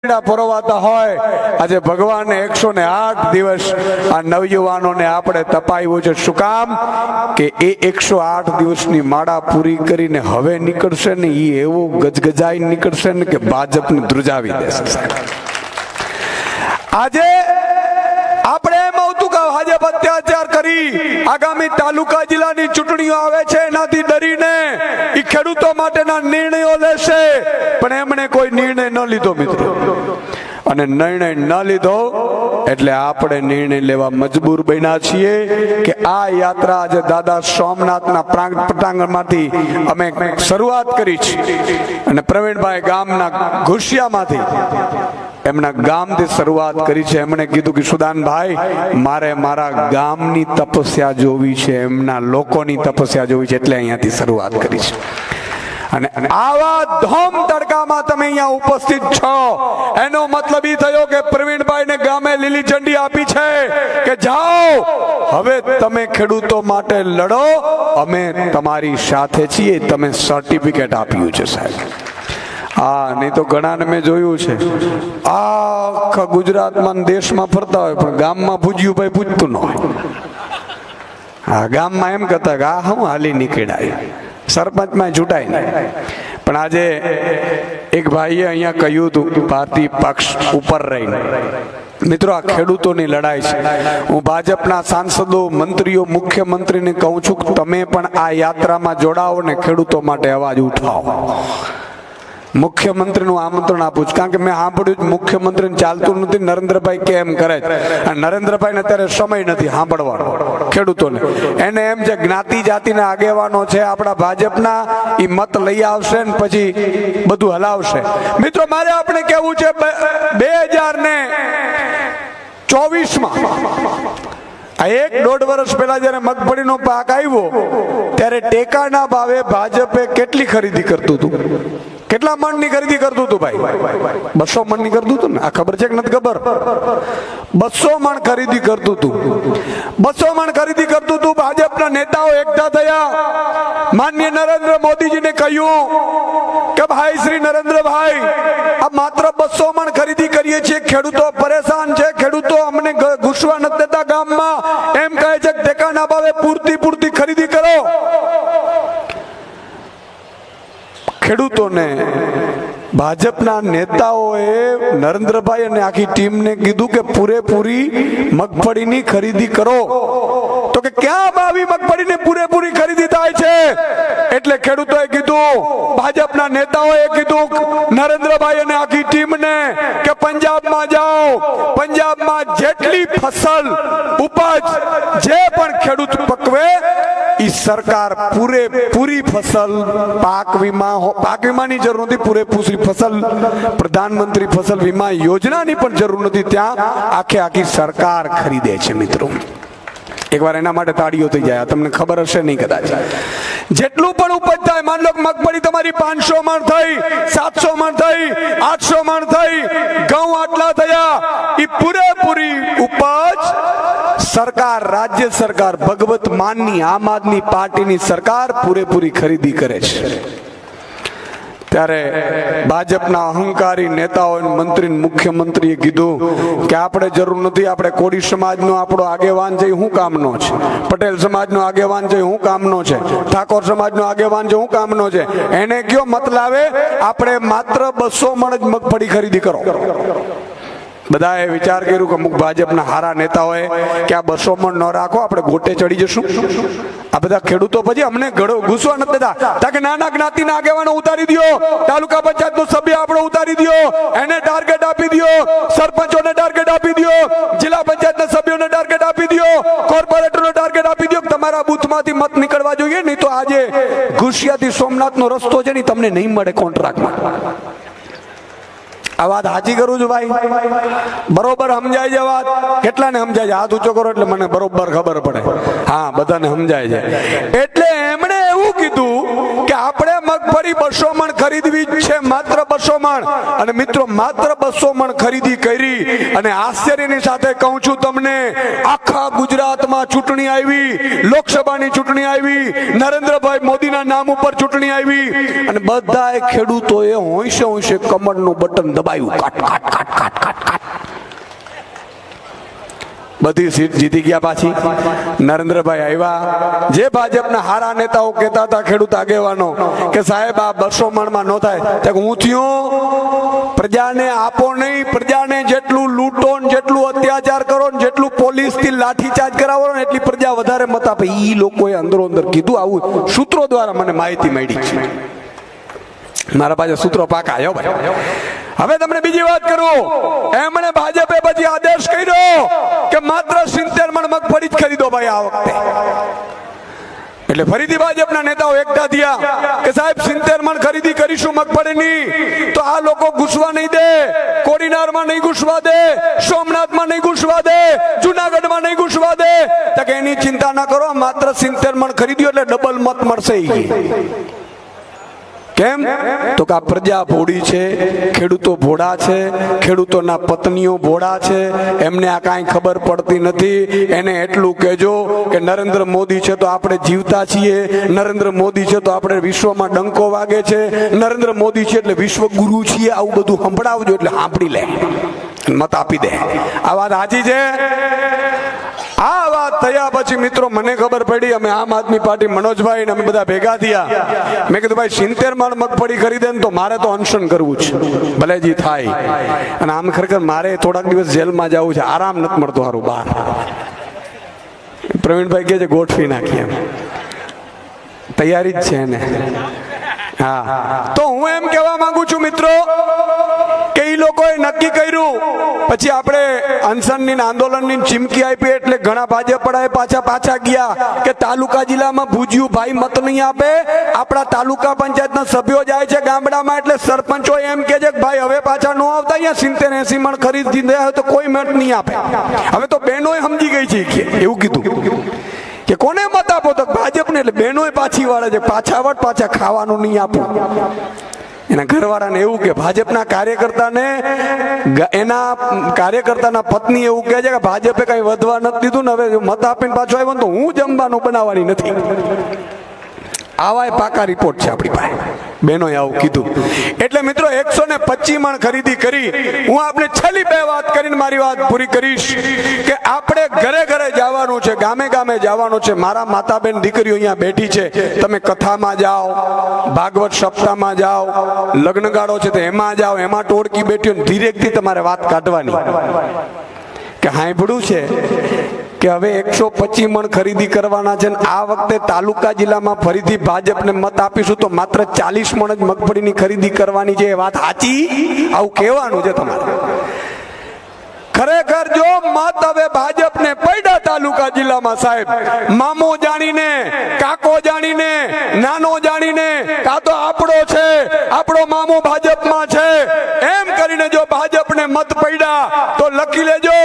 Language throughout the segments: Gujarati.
પરોવાતા હોય આજે ભગવાને 108 દિવસ આ નવયુવાનોને આપણે તપાવ્યું છે। શું કામ કે એ 108 દિવસની માળા પૂરી કરીને હવે નીકળશે ને એ એવો ગજગજાઈ નીકળશે ને કે ભાજપને ધ્રુજાવી દેશે। આજે આપણે એમ આવતું કે ભાજપ અત્યાચાર કરી આગામી તાલુકા જિલ્લાની ચૂંટણીઓ આવે છે એનાથી ડરીને એ ખેડૂતો માટેના નિર્ણયો લેશે, પણ એમણે કોઈ નિર્ણય ન લીધો મિત્રો, અને નિર્ણય ન લીધો એટલે આપણે નિર્ણય લેવા મજબૂર બન્યા છીએ કે આ યાત્રા આજે દાદા સોમનાથના પટાંગણમાંથી અમે શરૂઆત કરી છે અને પ્રવીણભાઈ ગામના ઘુસિયામાંથી એમના ગામથી શરૂઆત કરી છે। એમણે કીધું કે સુદાનભાઈ મારે મારા ગામની તપસ્યા જોવી છે, એમના લોકોની તપસ્યા જોવી છે, એટલે અહીંયાથી શરૂઆત કરી છે। અને આવા ધોમ તડકામાં તમે અહીંયા ઉપસ્થિત છો એનો મતલબ એ થયો કે પ્રવીણભાઈને ગામે લીલી ઝંડી આપી છે કે જાઓ હવે તમે ખેડૂતો માટે લડો, અમે તમારી સાથે છીએ, તમે સર્ટિફિકેટ આપ્યું છે સાહેબ। હા, નહીં તો ઘણાને મેં જોયું છે આખા ગુજરાતમાં દેશમાં ફરતા હોય પણ ગામમાં પૂજ્યું ભાઈ પૂજતું ન હોય। હા, ગામમાં એમ કહેતા કે આ હું હાલી નીકળાય, સરપંચમાં ચૂંટાય નહીં। પણ આજે એક ભાઈએ અહીંયા કહ્યું હતું ભારતીય પક્ષ ઉપર રહીને, મિત્રો આ ખેડૂતોની લડાઈ છે। હું ભાજપના સાંસદો, મંત્રીઓ, મુખ્યમંત્રીને કહું છું કે તમે પણ આ યાત્રામાં જોડાઓ ને ખેડૂતો માટે અવાજ ઉઠાવો। મુખ્યમંત્રીનું આમંત્રણ આપું છું, કારણ કે મેં સાંભળ્યું મુખ્યમંત્રીને ચાલતું નથી, નરેન્દ્રભાઈ કેમ કરે છે, નરેન્દ્રભાઈને અત્યારે સમય નથી સાંભળવાનો ખેડૂતોને, એને એમ છે જ્ઞાતિ જાતિના આગેવાનો છે આપણા ભાજપના, એ મત લઈ આવશે ને પછી બધું હલાવશે। મિત્રો મારે આપણે કેવું છે 2024માં આ 1-1.5 વર્ષ પહેલા જયારે મગફળીનો પાક આવ્યો ત્યારે ટેકાના ભાવે ભાજપે કેટલી ખરીદી કરતું હતું, કેટલા મણની ખરીદી કરતું હતું ભાઈ? 200 મણની કરતું હતું ને? આ ખબર છે કે નથી ખબર? 200 મણ ખરીદી કરતું હતું, 200 મણ ખરીદી કરતું હતું। ભાજપના નેતાઓ એકઠા થયા, માનનીય નરેન્દ્ર મોદીજીને કહ્યું કે ભાઈ શ્રી નરેન્દ્રભાઈ આ માત્ર 200 મણ ખરીદી કરીએ છીએ, ખેડૂતો પરેશાન છે, ખેડૂતો અમને ઘૂસવા નથી દેતા ગામમાં, એમ કહે છે કે ટેકાના ભાવે પૂરતી ખરીદી કરો। ખેડૂતોને ભાજપના નેતાઓએ નરેન્દ્રભાઈ અને આખી ટીમને કીધું કે પૂરેપૂરી મગફળીની ખરીદી કરો, તો કે ક્યાં આવી મગફળીની પૂરેપૂરી ખરીદી થાય છે? એટલે ખેડૂતોએ કીધું, ભાજપના નેતાઓએ કીધું નરેન્દ્રભાઈ અને આખી ટીમને કે પંજાબમાં જાઓ, પંજાબમાં જેટલી ફસલ ઉપજ જે પણ ખેડૂત પકવે એ સરકાર પૂરી ફસલ પાક વીમાની જરૂર નથી, પૂરેપૂરી ફસલ પ્રધાનમંત્રી ફસલ વીમા યોજનાની પણ જરૂર નથી, ત્યાં આખી સરકાર ખરીદે છે। મિત્રો એકવાર એના માટે તાળીઓ થઈ જાય, તમને ખબર હશે નહીં કદાચ, જેટલું પણ ઉપજ થાય, માન લો મગફળી તમારી 500 મણ થઈ, 700 મણ થઈ, 800 મણ થઈ, ઘઉં આટલા થયા, એ પૂરેપૂરી ઉપજ સરકાર, રાજ્ય સરકાર, ભગવત માનની આમ આદમી પાર્ટીની સરકાર પૂરેપૂરી ખરીદી કરે છે। ત્યારે ભાજપના અહંકારી નેતાઓ, મંત્રી, મુખ્યમંત્રીએ કીધું કે આપણે જરૂર નથી, આપણે કોળી સમાજનો આપણો આગેવાન છે હું કામનો છે, પટેલ સમાજનો આગેવાન છે હું કામનો છે, ઠાકોર સમાજનો આગેવાન છે હું કામનો છે, એને કયો મત લાવે, આપણે માત્ર 200 મણ જ મગફળી ખરીદી કરો। બધાએ વિચાર કર્યું કે અમુક ભાજપના હારા નેતાઓએ કે આ 200 મણ ન રાખો, આપણે ગોટે ચડી જશું। આ બધા ખેડૂતો પછી અમને ઘૂસવા નથી દેતા, તાકે નાના જ્ઞાતિના આગેવાનો ઉતારી દો, તાલુકા પંચાયતનો સભ્ય આપણો ઉતારી દો, એને ટાર્ગેટ આપી દો, સરપંચોને ટાર્ગેટ આપી દો, જિલ્લા પંચાયતના સભ્યોને ટાર્ગેટ આપી દો, કોર્પોરેટરને ટાર્ગેટ આપી દો, તમારા બૂથમાંથી મત નીકળવા જોઈએ, નહીં તો આજે ઘુસિયાથી સોમનાથનો રસ્તો છે ને તમને નહીં મળે કોન્ટ્રાક્ટમાં। આ વાત સાચી કરું છું ભાઈ? બરોબર સમજાય છે વાત? કેટલાને સમજાય છે? હાથ ઊંચો કરો એટલે મને બરોબર ખબર પડે। હા, બધાને સમજાય છે। એટલે એમણે એવું એવું કીધું કે આપણે મગફળી 200 મણ ખરીદવી જ છે, માત્ર 200 મણ. અને મિત્રો માત્ર 200 મણ ખરીદી કરી. અને આશ્ચર્યની સાથે કહું છું તમને, આખા ગુજરાતમાં ચૂંટણી આવી, લોકસભાની ચૂંટણી આવી, નરેન્દ્રભાઈ મોદીના નામ ઉપર ચૂંટણી આવી, અને બધાય ખેડૂતોએ હોંશે હોંશે કમળનું બટન દબાવ્યું, કાટ કાટ કાટ કાટ કાટ કાટ. બધી સીટ જીતી ગયા. પાછી નરેન્દ્રભાઈ આવ્યા. જે ભાજપના હારા નેતાઓ કહેતા હતા ખેડૂત આગેવાનો કે સાહેબ આ 200 મણમાં ન થાય, હું થયું પ્રજાને આપો નહીં, પ્રજાને જેટલું લૂંટો ને જેટલું અત્યાચાર કરો ને જેટલું પોલીસથી લાઠીચાર્જ કરાવો ને એટલી પ્રજા વધારે મત આપે. ઈ લોકોએ અંદરો અંદર કીધું. આવું સૂત્રો દ્વારા મને માહિતી મળી છે. મારા પાસે સૂત્રો પાકા આવ્યો ભાઈ. હવે તમને બીજી વાત કરું, એમણે ભાજપે પછી આદેશ કર્યો કે માત્ર 70 મણ મગફળી જ ખરીદો ભાઈ આ વખતે. એટલે ફરીથી ભાજપના નેતાઓ એકઠા થયા કે સાહેબ 70 મણ ખરીદી કરીશું મગફળીની, તો આ લોકો ઘૂસવા નહીં દે, કોડીનારમાં નહીં ઘૂસવા દે, સોમનાથમાં નહીં ઘૂસવા દે, જુનાગઢમાં નહીં ઘૂસવા દે. તો કે એની ચિંતા ના કરો, માત્ર 70 મણ ખરીદ્યો એટલે ડબલ મત મળશે. કેમ? તો કે આ પ્રજા ભોળી છે, ખેડૂતો ભોળા છે, ખેડૂતોના પત્નીઓ ભોળા છે, એમને આ કાંઈ ખબર પડતી નથી. એને એટલું કહેજો કે નરેન્દ્ર મોદી છે તો આપણે જીવતા છીએ, નરેન્દ્ર મોદી છે તો આપણે વિશ્વમાં ડંકો વાગે છે, નરેન્દ્ર મોદી છે એટલે વિશ્વ ગુરુ છીએ, આવું બધું સંભળાવજો એટલે સાંભળી લે, મત આપી દે. આ વાત સાચી છે. આ વાત થયા પછી મિત્રો મને ખબર પડી, અમે આમ આદમી પાર્ટી મનોજભાઈ ને અમે બધા ભેગા થયા. મેં કીધું ભાઈ 70 મણ મગફળી ખરીદે ને તો મારે તો અનશન કરવું છે, ભલે જી થાય. અને આમ ખરેખર મારે થોડાક દિવસ જેલમાં જવું છે, આરામ નથી મળતો સારું બહાર. પ્રવીણભાઈ કહે છે ગોઠવી નાખીએ, તૈયારી જ છે એને. હા, તો હું એમ કહેવા માંગુ છું મિત્રો કે એ લોકોએ નક્કી કર્યું, પછી આપણે અનશનની આંદોલનની ચીમકી આપી એટલે ઘણા ભાજપવાળાએ પાછા ગયા કે તાલુકા જિલ્લામાં ભૂજ્યું ભાઈ મત નહીં આપે. આપણા તાલુકા પંચાયતના સભ્યો જાય છે ગામડામાં એટલે સરપંચો એમ કે છે કે ભાઈ હવે પાછા ન આવતા, અહીંયા 70-80 મણ ખરીદી દે તો કોઈ મત નહીં આપે. હવે તો બહેનોએ સમજી ગઈ છે એવું કીધું કે કોને મત આપો, તો ભાજપને. એટલે બહેનોએ પાછી વાળે છે, પાછા ખાવાનું નહીં આપો. એના ઘરવાળાને એવું કે ભાજપના કાર્યકર્તાને, એના કાર્યકર્તાના પત્ની એવું કહે છે કે ભાજપે કઈ વધવા નથી દીધું ને હવે મત આપીને પાછો આવ્યો તો હું જમવાનું બનાવવાની નથી. આવા પાકા રિપોર્ટ છે આપણી પાસે. બહેનોએ આવું કીધું. એટલે મિત્રો 125 મણ ખરીદી કરી. હું આપને છેલ્લી 2 વાત કરીને મારી વાત પૂરી કરીશ કે આપણે ઘરે ઘરે જવાનું છે, ગામે ગામે જવાનું છે. મારા માતા બેન દીકરીઓ અહીંયા બેઠી છે, તમે કથામાં જાઓ, ભાગવત સપ્તાહમાં જાઓ, લગ્નગાળો છે તો એમાં જાઓ, એમાં ટોળકી બેઠી ધીરેકથી તમારે વાત કાઢવાની કે સાંભળ્યું છે કે હવે 125 મણ ખરીદી કરવાના છે. આ વખતે તાલુકા જિલ્લામાં ફરીથી ભાજપને મત આપીશું તો માત્ર 40 મણ જ મગફળીની ખરીદી કરવાની છે. એ વાત સાચી? આવું કહેવાનું છે તમારે. ખરેખર જો મત હવે ભાજપને પડ્યા તાલુકા જિલ્લામાં સાહેબ, મામો જાણીને, કાકો જાણીને, નાનો જાણીને, કાં તો આપણો છે, આપણો મામો ભાજપમાં છે એમ કરીને જો ભાજપને મત પડ્યા તો લખી લેજો.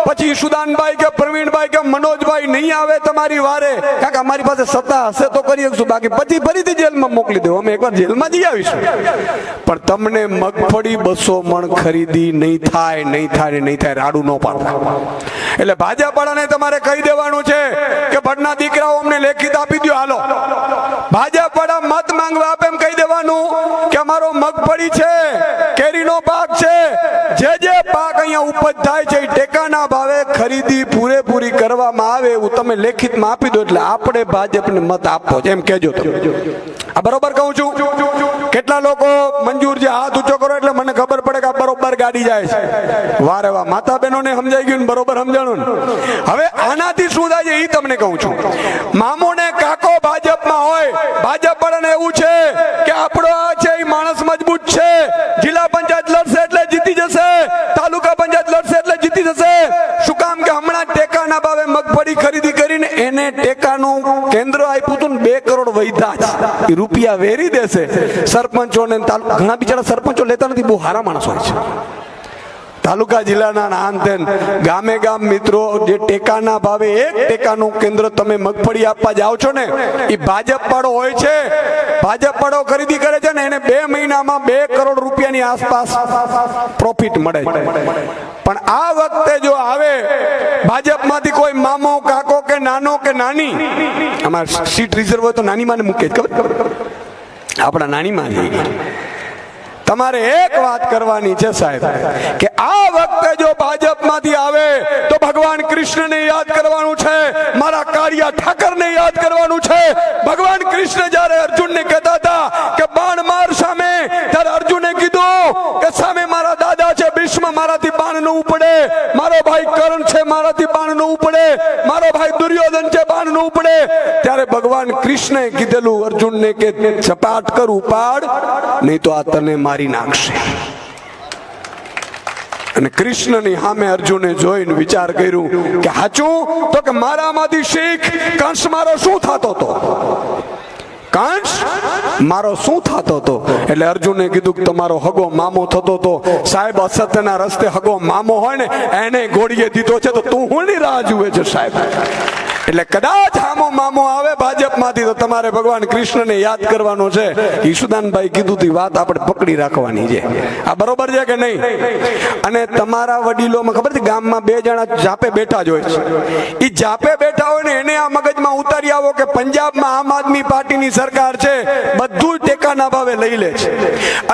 પછી સુદાનભાઈ કે પ્રવીણભાઈ કે મનોજભાઈ નહીં આવે તમારી વારે, કાકા અમારી પાસે સત્તા હશે તો કરી શકશું, બાકી પછી ફરીથી જેલમાં મોકલી દો, અમે એકવાર જેલમાં જઈ આવીશું. પણ તમને મગફળી 200 મણ ખરીદી નહીં થાય, નહીં થાય, નહીં થાય. રાડું ન પાડતા. એટલે ભાજપવાળાને તમારે કહી દેવાનું છે કે ભટના દીકરાઓ અમને લેખિત આપી દો, હાલો. ભાજપવાળા મત માંગવા આપે એમ કહી દેવાનું કે અમારો મગફળી છે, કેરીનો પાક છે, જે પાક અહીંયા ઉપજ થાય છે એ ટેકાના ભાવે ખરીદી પૂરેપૂરી કરવામાં આવે એવું તમે લેખિતમાં આપી દો. એટલે આપણે ભાજપને મત આપવો છે એમ કહેજો. આ બરોબર કહું છું? કેટલા લોકો મંજૂર છે? હાથ ઊંચો કરો એટલે મને ખબર પડે કે આ બરોબર ગાડી જાય છે. વારે વાહ, માતા બહેનોને સમજાઈ ગયું ને, બરોબર સમજાણું ને. હવે આનાથી શું થાય છે એ તમને કહું છું. મામો ને કાકો ભાજપમાં હોય, ભાજપ વાળાને એવું છે કે આપણો આ છે એ માણસ મજબૂત છે, જિલ્લા પંચાયત લડશે એટલે જીતી જશે, તાલુકા પંચાયત લડશે એટલે જીતી જશે. શું કામ? કે હમણાં ટેકાના ભાવે મગફળી ખરીદી કરીને એને ટેકાનું કેન્દ્ર આપ્યું હતું ને 2 કરોડ વૈધા છે, એ રૂપિયા વેરી દેશે સરપંચોને. ઘણા બિચારા સરપંચો લેતા નથી, બહુ સારા માણસ હોય છે. તાલુકા જિલ્લાના નાનતેન ગામે ગામ મિત્રો જે ટેકાના ભાવે 1 ટેકાનું કેન્દ્ર તમે મગફળી આપવા જાઓ છો ને, એ ભાજપ વાળો હોય છે. ભાજપ વાળો ખરીદી કરે છે ને, એને 2 મહિનામાં 2 કરોડ રૂપિયાની આસપાસ પ્રોફિટ મળે છે. પણ આ વખતે જો આવે ભાજપમાંથી કોઈ મામો કાકો કે નાનો કે નાની, અમાર સીટ રિઝર્વ હોય તો નાની માને મૂકે, ખબર આપણા નાની માં. તમારે એક વાત કરવાની છે સાહેબ, કે આ વખતે જો ભાજપમાંથી આવે તો ભગવાન કૃષ્ણને યાદ કરવાનું છે, મારા કાળિયા ઠાકરને યાદ કરવાનું છે. ભગવાન કૃષ્ણ જ્યારે અર્જુનને કહેતા હતા કે બાણ માર સામે, ત્યારે અર્જુને કીધું કે સામે મારા દાદા છે ભીષ્મ, મારાથી બાણ ન ઉપડે. મારો ભાઈ કર્ણ છે, મારાથી બાણ ન ઉપડે. મારો ભાઈ દુર્યોધન છે, બાણ ન ઉપડે. ત્યારે ભગવાન કૃષ્ણએ કીધેલું અર્જુનને કે સપાટ કર, ઉપાડ, નહીં તો આ તને મારી નાખશે. અને કૃષ્ણની સામે અર્જુને જોઈને વિચાર કર્યું કે સાચું તો કે મારામાંથી શીખ, કંસ મારો શું થતો હતો, કંસ મારો શું થતો હતો. એટલે અર્જુને કીધું કે તમારો હગો મામો થતો હતો. સાહેબ, અસત્યના રસ્તે હગો મામો હોય ને એને ગોળીએ દીધો છે, તો તું હું ની રાહ જુએ છે સાહેબ. એટલે કદાચ આમો મામો આવે ભાજપમાંથી તો તમારે ભગવાન કૃષ્ણને યાદ કરવાનો છે. ઈશુદાનભાઈ કીધું તી વાત આપણે પકડી રાખવાની છે. આ બરોબર છે કે નહીં? અને તમારા વડીલોમાં ખબર છે, ગામમાં 2 જણા જાપે બેઠા જ હોય છે. એ જાપે બેઠા હોય ને એને આ મગજમાં ઉતારી આવો કે પંજાબમાં આમ આદમી પાર્ટીની સરકાર છે, બધું ટેકાના ભાવે લઈ લે છે.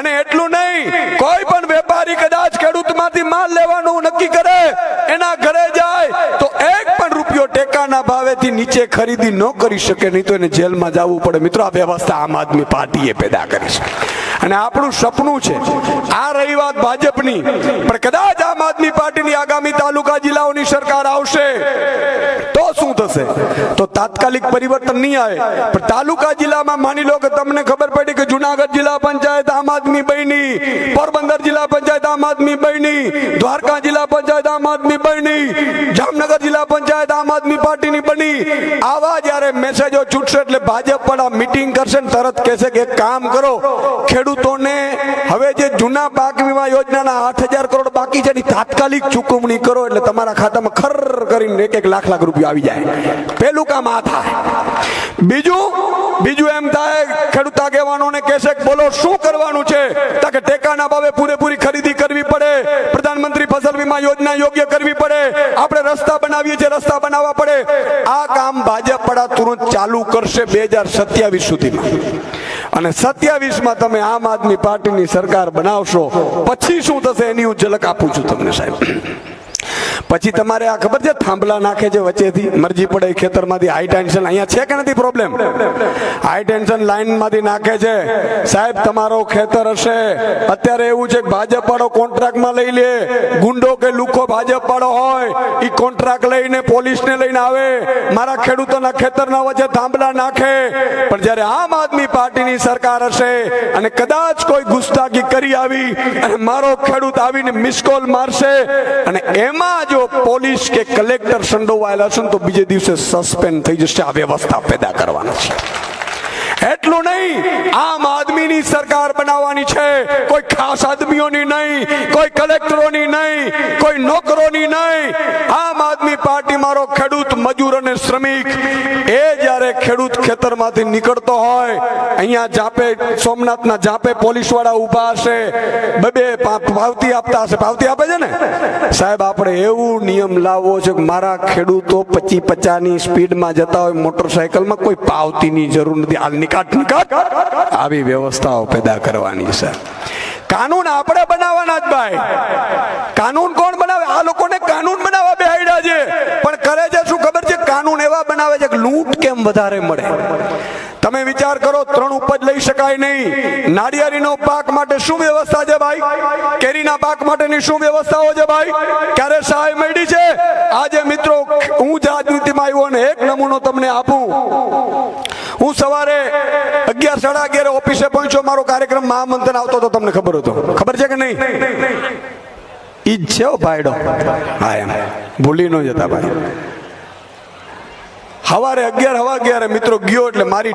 અને એટલું નહીં, કોઈ પણ વેપારી કદાચ ખેડૂતમાંથી માલ લેવાનું નક્કી કરે, એના ઘરે જાય તો 1 પણ રૂપિયો ટેકાના ભાવેથી નીચે ખરીદી ન કરી શકે, નહીં તો એને જેલમાં જવું પડે. મિત્રો, આ વ્યવસ્થા આમ આદમી પાર્ટીએ પેદા કરી છે અને આપણું સપનું છે. આ રહી વાત ભાજપની, પણ કદાચ આમ આદમી પાર્ટીની આગામી તાલુકા જિલ્લાઓની સરકાર આવશે તો શું થશે? તો તાત્કાલિક પરિવર્તન નહીં આવે, પણ તાલુકા જિલ્લામાં માની લો કે તમને ખબર પડી કે જુનાગઢ જિલ્લા પંચાયત આમ આદમી બની, પોરબંદર જિલ્લા પંચાયત આમ આદમી બની, દ્વારકા જિલ્લા પંચાયત આમ આદમી બની, જામનગર જિલ્લા પંચાયત આમ આદમી પાર્ટીની બની. આવા જ્યારે મેસેજો છૂટશે એટલે ભાજપ વાળા મીટિંગ કરશે ને તરત કહેશે કે એક કામ કરો, ખેડૂતોને હવે જે જૂના પાક વીમા યોજનાના 8,000 કરોડ બાકી છે, તાત્કાલિક ચૂકવણી કરો, એટલે તમારા ખાતામાં ખર કરીને 1-1 લાખ રૂપિયા આવી જાય. પેલું કામ આ થાય. બીજું એમ થાય, ખેડૂત આગેવાનોને કહેશે કે બોલો શું કરવાનું છે, તાકે ટેકાના ભાવે પૂરેપૂરી ખરીદી કરવી પડે, પ્રધાનમંત્રી ફસલ વીમા યોજના યોગ્ય કરવી પડે, આપણે રસ્તા બનાવીએ છીએ, રસ્તા બનાવવા પડે. આ કામ ભાજપ વાળા તુરંત ચાલુ કરશે 2027 સુધીમાં. અને 27માં તમે આમ આદમી પાર્ટીની સરકાર બનાવશો, પછી શું થશે એની હું ઝલક આપું છું તમને સાહેબ. પછી તમારે આ ખબર છે, થાંભલા નાખે છે વચ્ચેથી, મરજી પડે ખેતરમાંથી હાઈ ટેન્શન, અહીંયા છે કે નથી પ્રોબ્લેમ? હાઈ ટેન્શન લાઈન માંથી નાખે છે સાહેબ. તમારો ખેતર હશે, અત્યારે એવું છે કે ભાજપ વાળો કોન્ટ્રાક્ટમાં લઈ લે, ગુંડો કે લુખો ભાજપ વાળો હોય, એ કોન્ટ્રાક્ટ લઈને પોલીસને લઈને આવે, મારા ખેડૂતોના ખેતરના વચ્ચે થાંભલા નાખે. પણ જયારે આમ આદમી પાર્ટીની સરકાર હશે અને કદાચ કોઈ ગુસ્તાખી કરી આવી અને મારો ખેડૂત આવીને મિસકોલ મારશે અને એમાં જો પોલીસ કે કલેક્ટર સંડોવાયેલા હશે તો બીજે દિવસે સસ્પેન્ડ થઈ જશે. આ વ્યવસ્થા પેદા કરવાની છે. એટલું નહીં, આમ આદમીની સરકાર બનાવવાની છે, કોઈ ખાસ આદમીઓની નહીં, કોઈ કલેક્ટરોની નહીં, કોઈ નોકરોની નહીં. આમ આદમી પાર્ટી મારો ખેડૂત, મજૂર અને શ્રમિક, એ જ્યારે ખેડૂત ખેતરમાંથી નીકળતો હોય, અહીંયા જાપે, સોમનાથના જાપે પોલીસ વાળા ઉભા હશે, 2 પાવતી આપતા હશે. પાવતી આપે છે ને સાહેબ? આપણે એવું નિયમ લાવવો છે કે મારા ખેડૂતો 25-50ની સ્પીડમાં જતા હોય મોટરસાયકલમાં, કોઈ પાવતીની જરૂર નથી. હાલ નિકાટ આવી વ્યવસ્થાઓ પેદા કરવાની છે. કાનૂન આપણે બનાવવાના જ ભાઈ. કાનૂન કોણ બનાવે? આ લોકોને કાનૂન બનાવવા બેહાડ્યા છે, પણ કરે છે શું ખબર છે? કાનૂન એવા બનાવે છે કે લૂંટ કેમ વધારે મળે. તમે વિચાર કરો, 3 ઉપજ લઈ શકાય નહીં. નાળિયેરીનો પાક માટે શું વ્યવસ્થા છે ભાઈ? કેરીના પાક માટેની શું વ્યવસ્થાઓ છે ભાઈ? ક્યારે સહાય મળી છે? આજે મિત્રો, હું જ રાજનીતિમાં આવ્યો અને એક નમૂનો તમને આપું. હું સવારે 11-11:30 ઓફિસે પહોંચ્યો, મારો કાર્યક્રમ મહામંથન આવતો હતો, તમને ખબર હતો? ખબર છે કે નહીં? ઈ જ છે ભાઈડો. હા, એમ ભૂલી ન જતા ભાઈ. સવારે 11 મિત્રો ગયો એટલે મારી